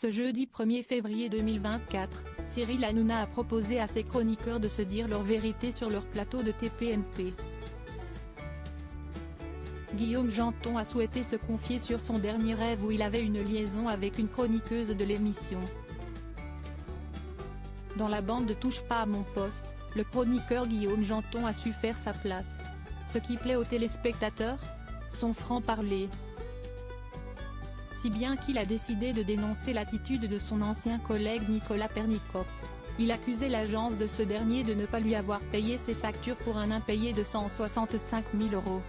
Ce jeudi 1er février 2024, Cyril Hanouna a proposé à ses chroniqueurs de se dire leur vérité sur leur plateau de TPMP. Guillaume Janton a souhaité se confier sur son dernier rêve où il avait une liaison avec une chroniqueuse de l'émission. Dans la bande de Touche pas à mon poste, le chroniqueur Guillaume Janton a su faire sa place. Ce qui plaît aux téléspectateurs, son franc-parler. Si bien qu'il a décidé de dénoncer l'attitude de son ancien collègue Nicolas Pernicot. Il accusait l'agence de ce dernier de ne pas lui avoir payé ses factures pour un impayé de 165 000 €.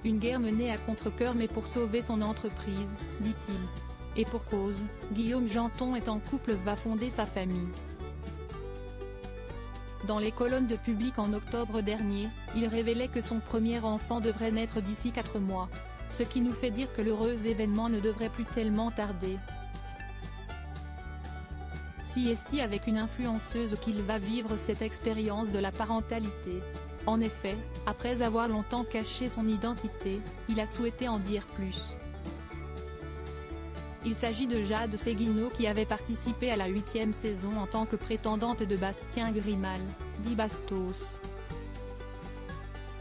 Une guerre menée à contre-cœur mais pour sauver son entreprise, dit-il. Et pour cause, Guillaume Janton est en couple, va fonder sa famille. Dans les colonnes de Public en octobre dernier, il révélait que son premier enfant devrait naître d'ici 4 mois. Ce qui nous fait dire que l'heureux événement ne devrait plus tellement tarder. Si est-il avec une influenceuse qu'il va vivre cette expérience de la parentalité. En effet, après avoir longtemps caché son identité, il a souhaité en dire plus. Il s'agit de Jade Séguineau qui avait participé à la 8e saison en tant que prétendante de Bastien Grimal, dit Bastos.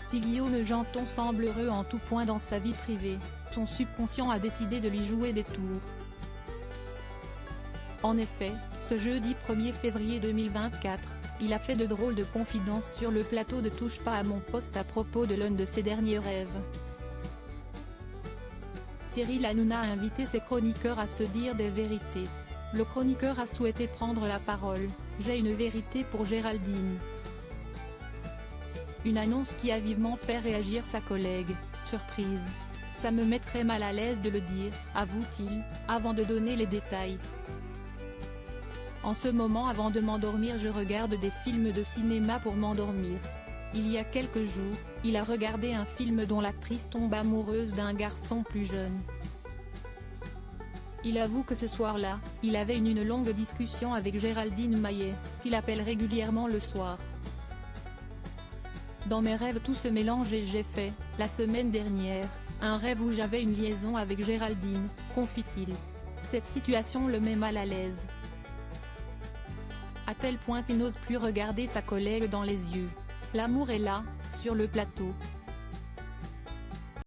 Si Guillaume Janton semble heureux en tout point dans sa vie privée, son subconscient a décidé de lui jouer des tours. En effet, ce jeudi 1er février 2024, il a fait de drôles de confidences sur le plateau de Touche pas à mon poste à propos de l'un de ses derniers rêves. Cyril Hanouna a invité ses chroniqueurs à se dire des vérités. Le chroniqueur a souhaité prendre la parole. « J'ai une vérité pour Géraldine ». Une annonce qui a vivement fait réagir sa collègue. Surprise. Ça me mettrait mal à l'aise de le dire, avoue-t-il, avant de donner les détails. En ce moment avant de m'endormir je regarde des films de cinéma pour m'endormir. Il y a quelques jours, il a regardé un film dont l'actrice tombe amoureuse d'un garçon plus jeune. Il avoue que ce soir-là, il avait une longue discussion avec Géraldine Maillet, qu'il appelle régulièrement le soir. Dans mes rêves tout se mélange et j'ai fait, la semaine dernière, un rêve où j'avais une liaison avec Géraldine, confie-t-il. Cette situation le met mal à l'aise. À tel point qu'il n'ose plus regarder sa collègue dans les yeux. L'amour est là, sur le plateau.